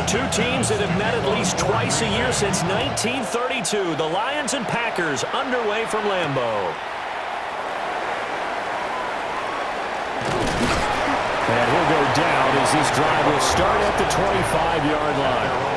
Two teams that have met at least twice a year since 1932. The Lions and Packers underway from Lambeau. And he'll go down as this drive will start at the 25-yard line.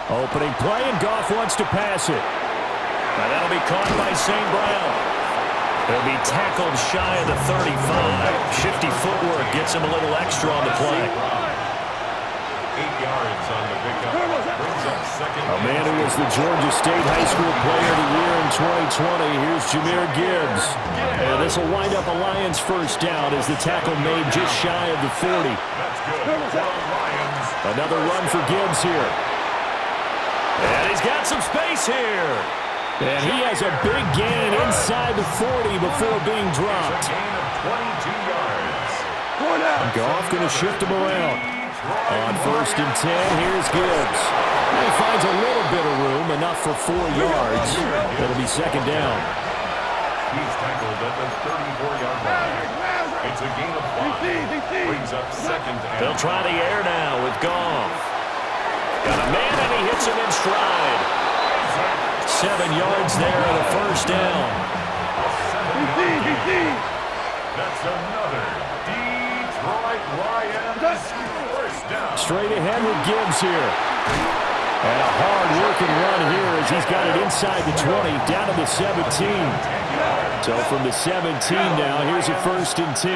Opening play, and Goff wants to pass it. Now that'll be caught by St. Brown. He'll be tackled shy of the 35. Shifty footwork gets him a little extra on the play. 8 yards on the pickup. Brings up second. A man who was the Georgia State High School Player of the Year in 2020. Here's Jahmyr Gibbs. And this will wind up a Lions first down as the tackle made just shy of the 40. That's good. Another run for Gibbs here. And he's got some space here. And he has a big gain inside the 40 before being dropped. A gain of 22 yards. Goff going to shift him around. On first and 10, here's Gibbs. He finds a little bit of room, enough for 4 yards. It'll be second down. He's tackled at the 34-yard line. It's a gain of 5. Brings up second down. They'll try the air now with Goff. Got a man, and he hits him in stride. 7 yards there and a first down. That's another Detroit Lions first down. Straight ahead with Gibbs here. And a hard-working run here as he's got it inside the 20, down to the 17. So from the 17 now, here's a first and 10.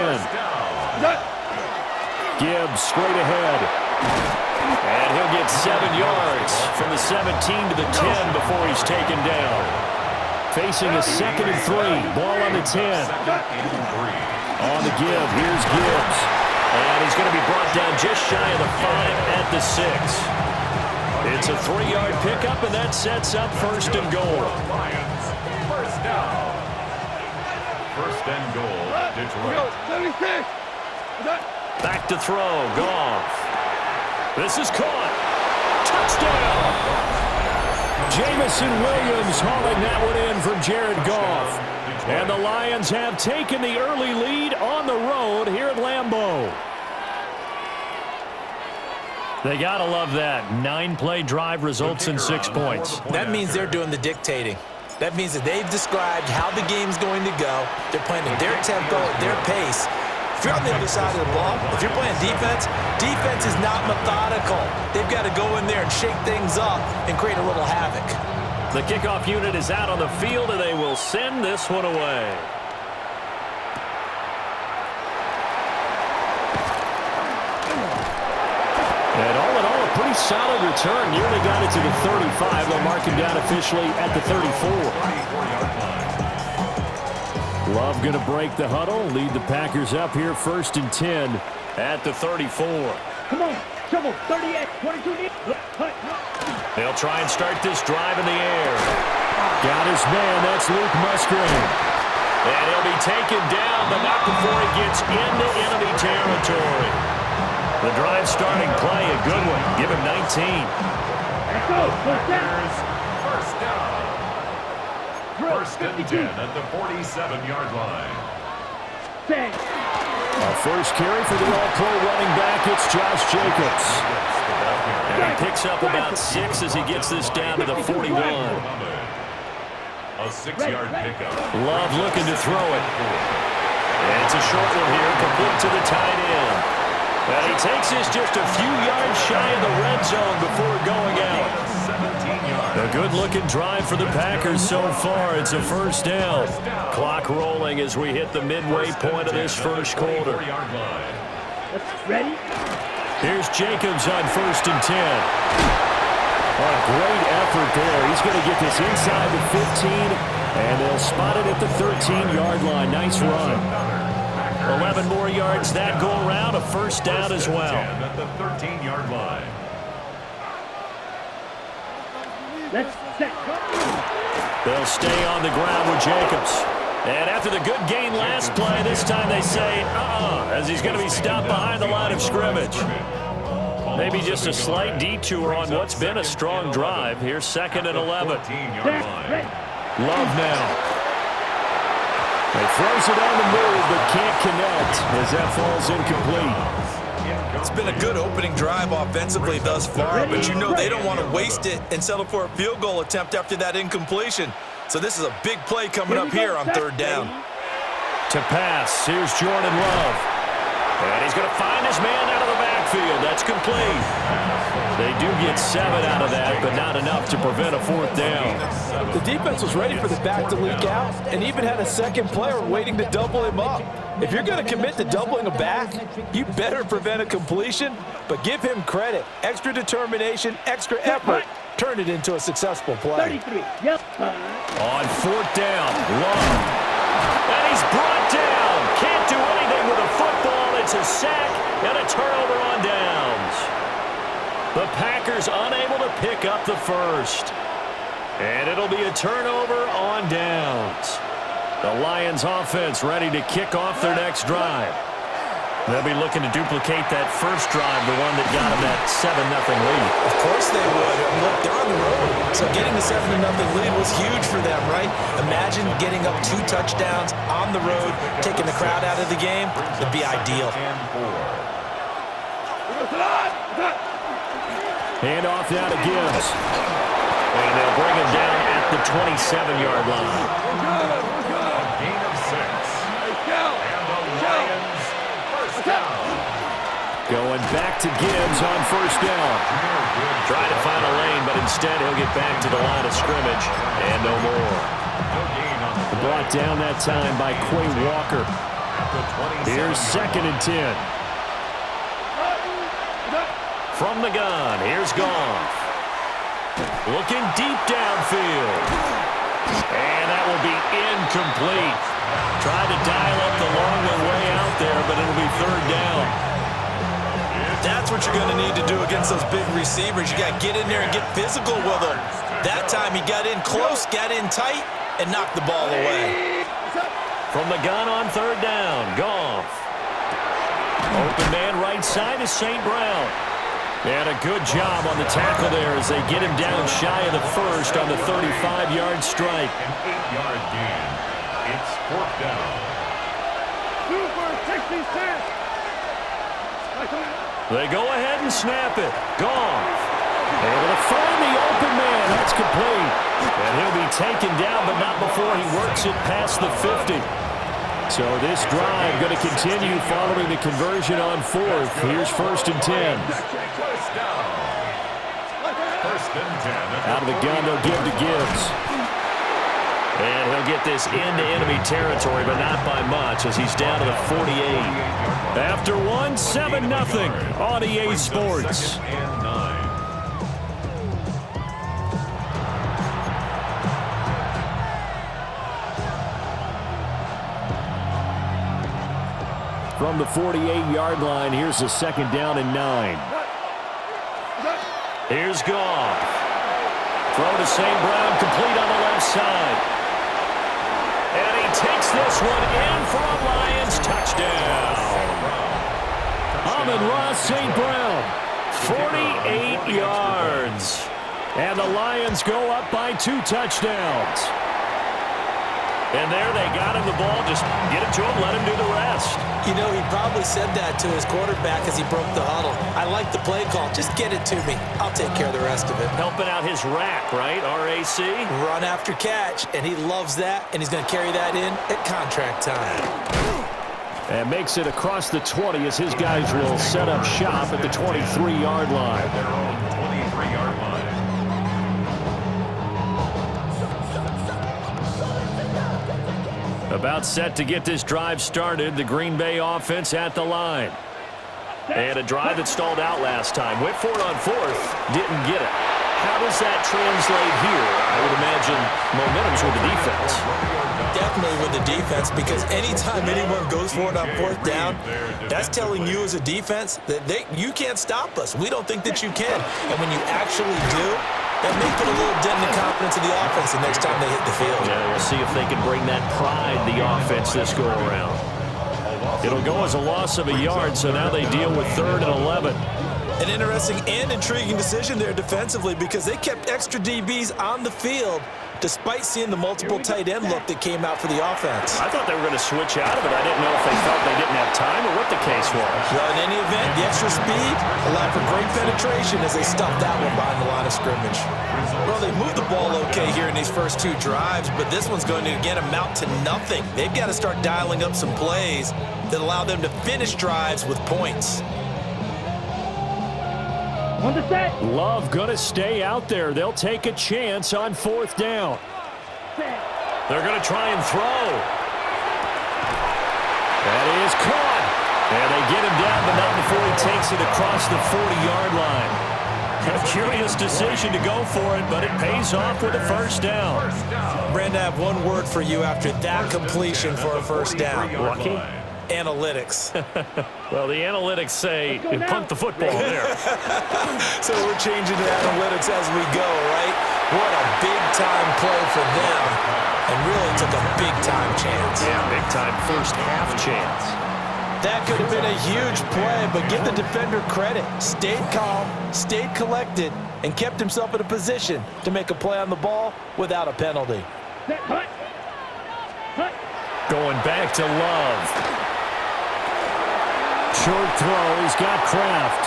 Gibbs straight ahead. And he'll get 7 yards from the 17 to the 10 before he's taken down. Facing a second and 3. Ball on the 10. On the give, here's Gibbs. And he's going to be brought down just shy of the 5 at the 6. It's a 3-yard pickup, and that sets up first and goal. Lions first down. First and goal, Detroit. Back to throw, Goff. This is caught. Touchdown! Jamison Williams hauling that one in from Jared Goff. And the Lions have taken the early lead on the road here at Lambeau. They got to love that. 9-play drive results in 6 points. That means they're doing the dictating. That means that they've described how the game's going to go. They're playing at their tempo, at their pace. If you're on the other side of the ball, if you're playing defense, defense is not methodical. They've got to go in there and shake things up and create a little havoc. The kickoff unit is out on the field, and they will send this one away. And all in all, a pretty solid return. Nearly got it to the 35. They'll mark him down officially at the 34. Love going to break the huddle, lead the Packers up here first and 10 at the 34. Come on, shovel, 38, 22. They'll try and start this drive in the air. Got his man, that's Luke Musgrave. And he'll be taken down, but not before he gets into enemy territory. The drive starting play, a good one. Give him 19. Let's go, Packers first down. First and 10 at the 47-yard line. A first carry for the all-pro running back. It's Josh Jacobs. And he picks up about 6 as he gets this down to the 41. A 6-yard pickup. Love looking to throw it. And it's a short one here, complete to the tight end. And he takes this just a few yards shy of the red zone before going out. 17 yards. A good-looking drive for the Packers so far. It's a first down. Clock rolling as we hit the midway point of this first quarter. Ready? Here's Jacobs on first and 10. Oh, great effort there. He's going to get this inside the 15, and they'll spot it at the 13-yard line. Nice run. 11 more yards that go around, a first down as well. At the 13-yard line. Let's set. They'll stay on the ground with Jacobs. And after the good gain last play, this time they say, as he's going to be stopped behind the line of scrimmage. Maybe just a slight detour on what's been a strong drive. Here's 2nd and 11. Love now. He throws it on the move, but can't connect as that falls incomplete. It's been a good opening drive offensively thus far, but you know they don't want to waste it and settle for a field goal attempt after that incompletion. So this is a big play coming up here on 3rd down. To pass, here's Jordan Love. And he's going to find his man out of the backfield. That's complete. They do get 7 out of that, but not enough to prevent a 4th down. The defense was ready for the back to leak out and even had a second player waiting to double him up. If you're going to commit to doubling a back, you better prevent a completion, but give him credit. Extra determination, extra effort, turn it into a successful play. 33. Yep. On 4th down, Love. And he's brought down. Can't do anything with a football. It's a sack and a turnover on downs. The Packers unable to pick up the first. And it'll be a turnover on downs. The Lions offense ready to kick off their next drive. They'll be looking to duplicate that first drive, the one that got them that 7-0 lead. Of course they would. Look, they're on the road. So getting the 7-0 lead was huge for them, right? Imagine getting up 2 touchdowns on the road, taking the crowd out of the game. It'd be ideal. Hand off now to Gibbs. And they'll bring him down at the 27-yard line. A gain of 6. And the Lions first down. Going back to Gibbs on 1st down. Trying to find a lane, but instead he'll get back to the line of scrimmage. And no more. Brought down that time by Quay Walker. Here's 2nd and 10. From the gun, here's Goff. Looking deep downfield. And that will be incomplete. Tried to dial up the long way out there, but it'll be 3rd down. That's what you're going to need to do against those big receivers. You got to get in there and get physical with them. That time he got in close, got in tight, and knocked the ball away. From the gun on 3rd down, Goff. Open man right side is St. Brown. And a good job on the tackle there as they get him down shy of the first on the 35-yard strike. An 8-yard gain. It's 4th down. They go ahead and snap it. Goff. Able to find the open man. That's complete. And he'll be taken down, but not before he works it past the 50. So this drive going to continue following the conversion on 4th. Here's 1st and 10. First down. 1st and 10. Out of the gun, they'll give to Gibbs. And he'll get this into enemy territory, but not by much as he's down to the 48. After one, 7-0 on EA Sports. And 9. From the 48-yard line, here's a 2nd down and 9. Here's Goff. Throw to St. Brown, complete on the left side. And he takes this one in for a Lions touchdown. Amon-Ra St. Brown, 48 yards. And the Lions go up by 2 touchdowns. And there they got him the ball. Just get it to him, let him do the rest. You know, he probably said that to his quarterback as he broke the huddle. I like the play call. Just get it to me. I'll take care of the rest of it. Helping out his rack, right? RAC. Run after catch, and he loves that, and he's going to carry that in at contract time. And makes it across the 20 as his guys will set up shop at the 23-yard line. Their own 23-yard line. About set to get this drive started. The Green Bay offense at the line. And a drive that stalled out last time. Went for it on 4th. Didn't get it. How does that translate here? I would imagine momentum's with the defense. Definitely with the defense, because anytime anyone goes for it on 4th down, that's telling you as a defense that you can't stop us. We don't think that you can. And when you actually do, That may put a little dent in the confidence of the offense the next time they hit the field. Yeah, we'll see if they can bring that pride to the offense this go-around. It'll go as a loss of a yard, so now they deal with 3rd and 11. An interesting and intriguing decision there defensively because they kept extra DBs on the field despite seeing the multiple tight end look that came out for the offense. I thought they were going to switch out of it. I didn't know if they felt they didn't have time or what the case was. Well, in any event, the extra speed allowed for great penetration as they stuffed that one behind the line of scrimmage. Well, they moved the ball okay here in these first 2 drives, but this one's going to again amount to nothing. They've got to start dialing up some plays that allow them to finish drives with points. On the set. Love going to stay out there. They'll take a chance on 4th down. They're going to try and throw. That is caught. And they get him down, but not before he takes it across the 40-yard line. A curious decision to go for it, but it pays off with a 1st down. Brandon, I have one word for you after that completion for a 1st down. Lucky? Analytics. Well, the analytics say punt the football there. So we're changing to analytics as we go, right? What a big-time play for them, and really took a big-time chance. Yeah, big-time first half chance. That could have been a huge play, but give the defender credit. Stayed calm, stayed collected, and kept himself in a position to make a play on the ball without a penalty. Set, hut. Hut. Going back to Love. Short throw, he's got Kraft.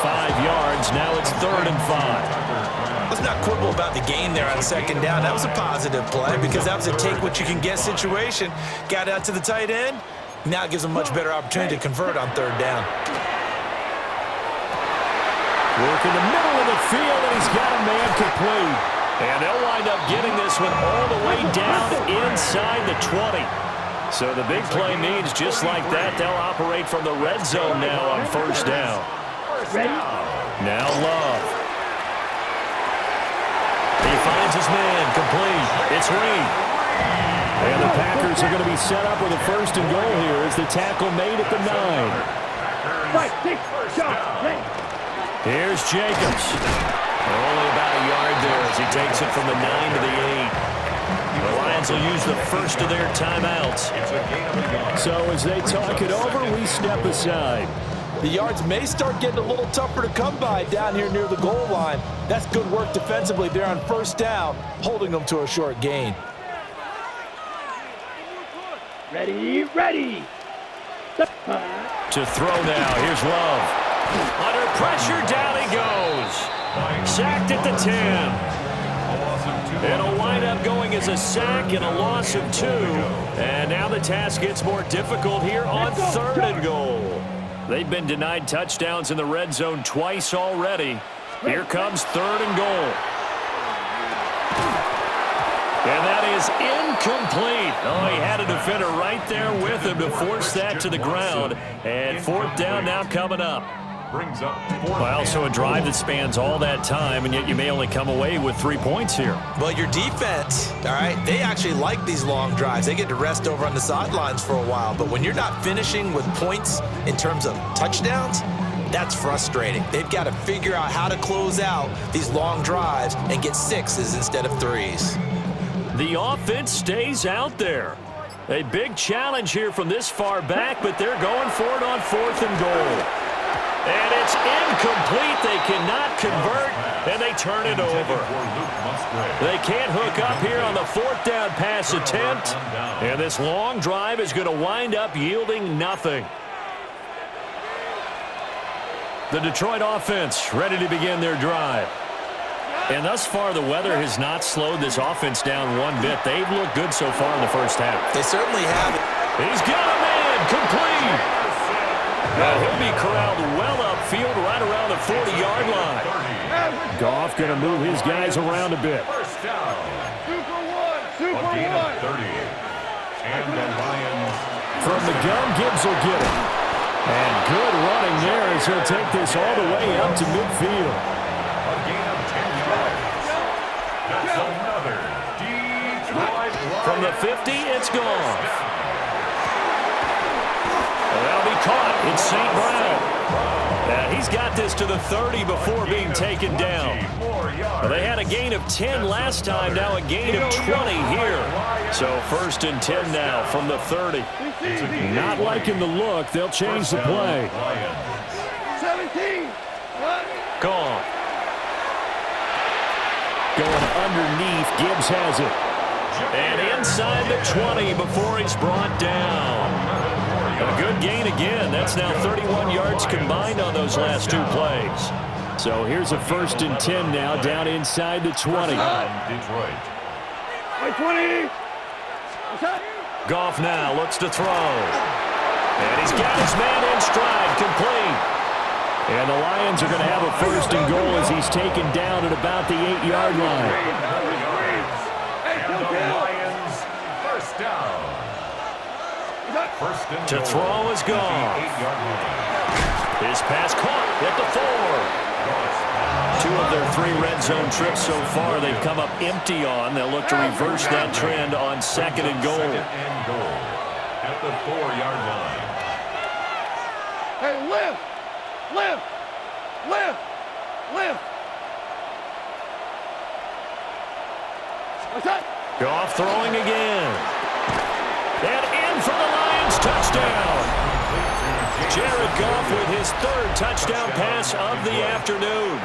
5 yards, now it's 3rd and 5. Let's not quibble about the gain there on 2nd down. That was a positive play because that was a take-what-you-can-get situation. Got out to the tight end. Now it gives them a much better opportunity to convert on 3rd down. Work in the middle of the field, and he's got a man complete. And they'll wind up getting this one all the way down inside the 20. So the big play means just like that, they'll operate from the red zone now on 1st down. Ready? Now Love. He finds his man, complete. It's Reed. And the Packers are going to be set up with a 1st and goal here as the tackle made at the 9. 5, 6, shot, ready. Here's Jacobs. Only about a yard there as he takes it from the 9 to the 8. The Lions will use the first of their timeouts. So as they talk it over, we step aside. The yards may start getting a little tougher to come by down here near the goal line. That's good work defensively there on 1st down, holding them to a short gain. Ready, ready. To throw now, here's Love. Under pressure, down he goes. Sacked at the 10. It'll wind up going as a sack and a loss of 2. And now the task gets more difficult here on 3rd and goal. They've been denied touchdowns in the red zone twice already. Here comes 3rd and goal. And that is incomplete. Oh, he had a defender right there with him to force that to the ground. And 4th down now coming up. Well, so a drive that spans all that time, and yet you may only come away with 3 points here. Well, your defense, all right, they actually like these long drives. They get to rest over on the sidelines for a while. But when you're not finishing with points in terms of touchdowns, that's frustrating. They've got to figure out how to close out these long drives and get 6s instead of 3s. The offense stays out there. A big challenge here from this far back, but they're going for it on 4th and goal. And it's incomplete. They cannot convert, and they turn it over. They can't hook up here on the 4th down pass attempt, and this long drive is going to wind up yielding nothing. The Detroit offense ready to begin their drive. And thus far, the weather has not slowed this offense down one bit. They've looked good so far in the first half. They certainly have. He's got a man complete. Now he'll be corralled well upfield right around the 40-yard line. Goff going to move his guys around a bit. First down. Super one. 30. And the Lions. From the gun, Gibbs will get it. And good running there as he'll take this all the way up to midfield. A gain of 10 yards. That's another Detroit Lions. From the 50, it's gone. That'll be caught. It's St. Brown. He's he's got this to the 30 before being taken down. Well, they had a gain of 10 last time, now a gain of 20 here. So 1st and 10 now from the 30. Not liking the look. They'll change the play. 17. Gone. Going underneath, Gibbs has it. And inside the 20 before he's brought down. A good gain again. That's now 31 yards combined on those last 2 plays. So here's a 1st and 10 now down inside the 20. Detroit. 20. Goff now looks to throw. And he's got his man in stride, complete. And the Lions are going to have a 1st and goal as he's taken down at about the 8-yard line. And the Lions, 1st down. To throw is gone. His pass caught at the 4. 2 of their 3 red zone trips so far they've come up empty on. They'll look to reverse that trend on 2nd and goal. 2nd and goal at the 4-yard line. Hey, lift! Lift! Lift! Lift! What's that? Goff throwing again. And in for the Lions touchdown. Jared Goff with his 3rd touchdown pass of the afternoon.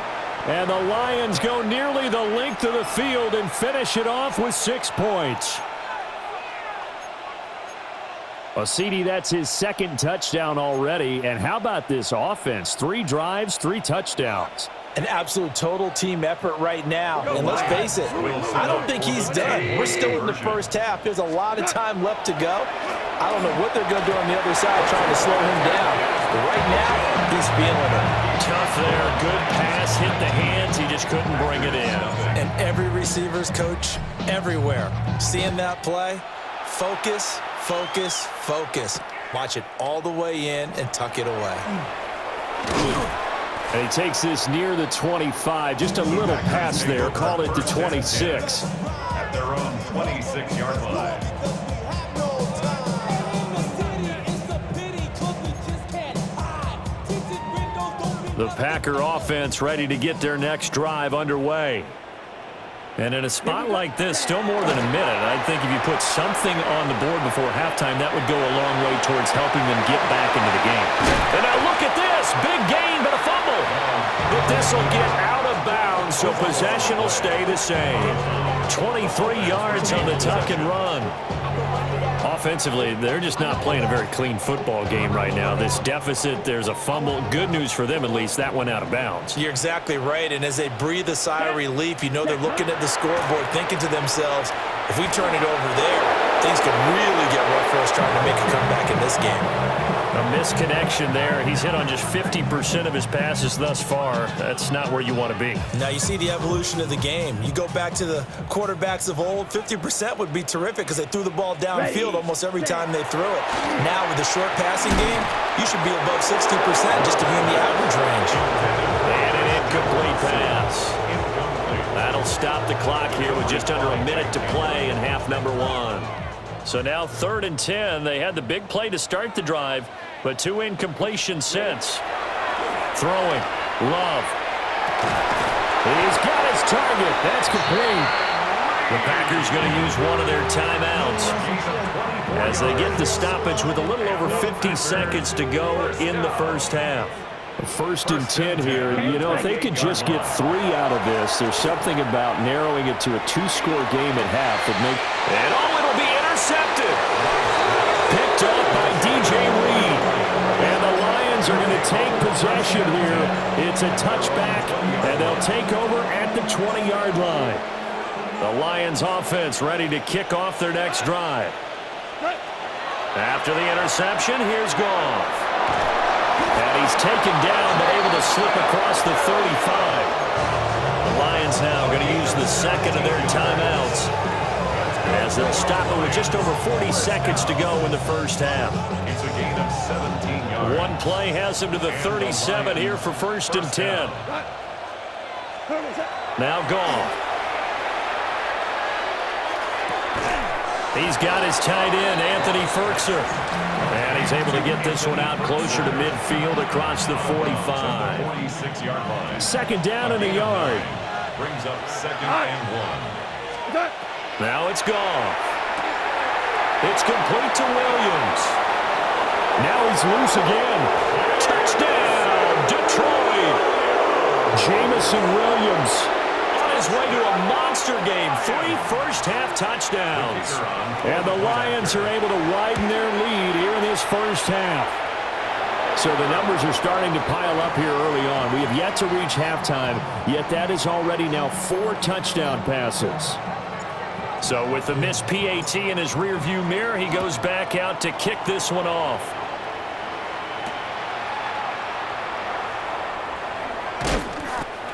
And the Lions go nearly the length of the field and finish it off with 6 points. Well, CD, that's his 2nd touchdown already. And how about this offense? 3 drives, 3 touchdowns. An absolute total team effort right now. And let's face it, I don't think he's done. We're still in the 1st half. There's a lot of time left to go. I don't know what they're going to do on the other side trying to slow him down. But right now, he's feeling it. Tough there. Good pass. Hit the hands. He just couldn't bring it in. And every receiver's coach everywhere. Seeing that play, focus, focus, focus. Watch it all the way in and tuck it away. And he takes this near the 25. Just a little pass there. Call it the 26. At their own 26-yard line. The Packer offense ready to get their next drive underway. And in a spot like this, still more than a minute, I think if you put something on the board before halftime, that would go a long way towards helping them get back into the game. And now look at this. Big gain, but a fumble. But this will get out of bounds, so possession will stay the same. 23 yards on the tuck and run. Offensively, they're just not playing a very clean football game right now. This deficit, there's a fumble. Good news for them, at least. That went out of bounds. You're exactly right. And as they breathe a sigh of relief, you know they're looking at the scoreboard, thinking to themselves, if we turn it over there, things could really get rough for us trying to make a comeback in this game. A misconnection there. He's hit on just 50% of his passes thus far. That's not where you want to be. Now you see the evolution of the game. You go back to the quarterbacks of old, 50% would be terrific because they threw the ball downfield almost every time they threw it. Now with the short passing game, you should be above 60% just to be in the average range. And an incomplete pass. That'll stop the clock here with just under a minute to play in half number 1. So now 3rd and 10. They had the big play to start the drive, but 2 incompletions since. Throwing. Love. He's got his target. That's complete. The Packers going to use one of their timeouts as they get the stoppage with a little over 50 seconds to go in the 1st half. 1st and 10 here. You know, if they could just get 3 out of this, there's something about narrowing it to a 2-score game at half that make. And it'll be intercepted. Picked off by DJ Reed. And the Lions are going to take possession here. It's a touchback, and they'll take over at the 20-yard line. The Lions offense ready to kick off their next drive. After the interception, here's Goff. And he's taken down, but able to slip across the 35. The Lions now going to use the 2nd of their timeouts as they'll stop it with just over 40 seconds to go in the 1st half. It's a gain of 17 yards. One play has them to the 37 here for 1st and 10. Now Goff. He's got his tight end, Anthony Ferkser. And he's able to get this one out closer to midfield across the 45. 46-yard line. Second down and a yard. Brings up 2nd and 1. Now it's Goff. It's complete to Williams. Now he's loose again. Touchdown, Detroit. Jamison Williams on his way to a monster game. 3 first-half touchdowns. And the Lions are able to widen their lead here in this first half. So the numbers are starting to pile up here early on. We have yet to reach halftime, yet that is already now 4 touchdown passes. So with the missed PAT in his rearview mirror, he goes back out to kick this one off.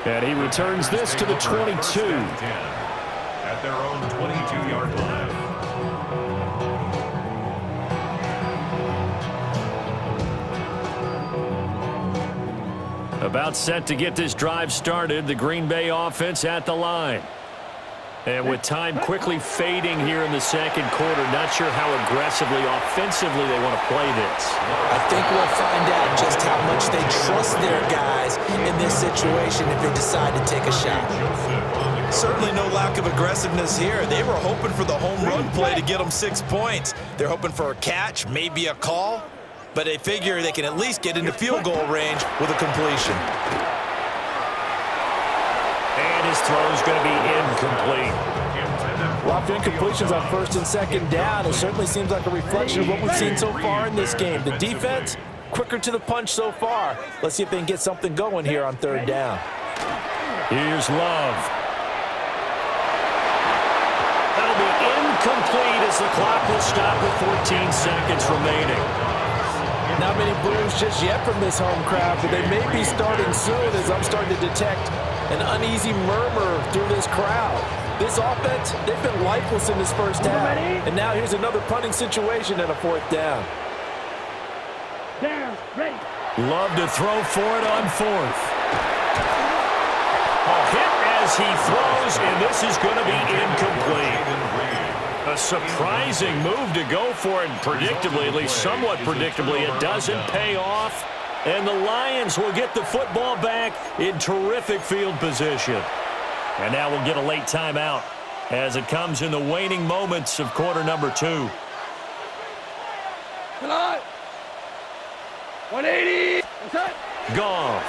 And he returns this to the 22. At their own 22-yard line. About set to get this drive started, the Green Bay offense at the line. And with time quickly fading here in the second quarter, not sure how aggressively, offensively they want to play this. I think we'll find out just how much they trust their guys in this situation if they decide to take a shot. Certainly no lack of aggressiveness here. They were hoping for the home run play to get them 6 points. They're hoping for a catch, maybe a call, but they figure they can at least get into field goal range with a completion. And his throw is going to be incomplete. Lots of incompletions on 1st and 2nd down. It certainly seems like a reflection of what we've seen so far in this game. The defense, quicker to the punch so far. Let's see if they can get something going here on 3rd down. Here's Love. That'll be incomplete as the clock will stop with 14 seconds remaining. Not many boos just yet from this home crowd, but they may be starting soon as I'm starting to detect an uneasy murmur through this crowd. This offense, they've been lifeless in this first half. And now here's another punting situation and a 4th down. Love to throw for it on 4th. A hit as he throws, and this is going to be incomplete. A surprising move to go for it, and predictably, at least somewhat predictably, it doesn't pay off. And the Lions will get the football back in terrific field position. And now we'll get a late timeout as it comes in the waning moments of quarter number 2. Come on. 180. Goff.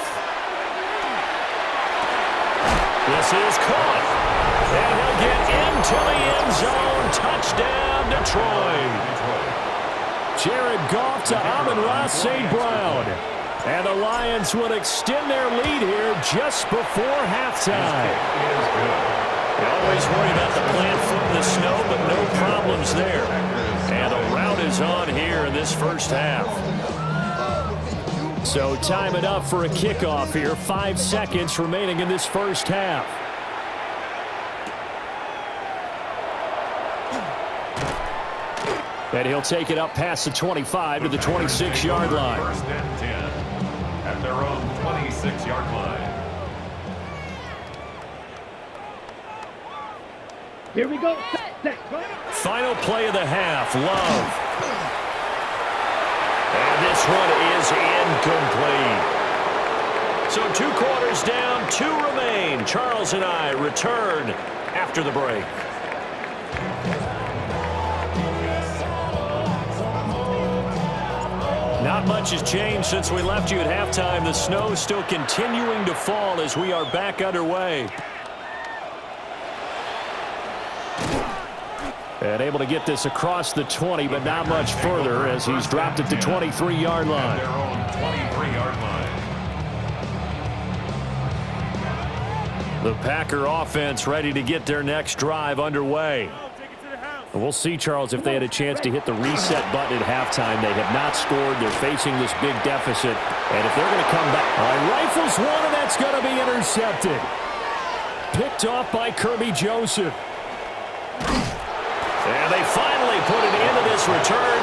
This is caught. And he'll get into the end zone. Touchdown, Detroit. Jared Goff to Amon-Ra St. Brown. And the Lions will extend their lead here just before halftime. They always worry about the plant foot in the snow, but no problems there. And the route is on here in this first half. So time it up for a kickoff here. 5 seconds remaining in this first half. And he'll take it up past the 25 to the 26-yard line. 1st and 10 at their own 26-yard line. Here we go. Final play of the half. Love. And this one is incomplete. So 2 quarters down, 2 remain. Charles and I return after the break. Not much has changed since we left you at halftime. The snow is still continuing to fall as we are back underway. And able to get this across the 20, but not much further as he's dropped it to 23-yard line. Their own 23-yard line. The Packer offense ready to get their next drive underway. And we'll see, Charles, if they had a chance to hit the reset button at halftime. They have not scored. They're facing this big deficit. And if they're going to come back, rifles one, and that's going to be intercepted. Picked off by Kirby Joseph. And they finally put it into this return,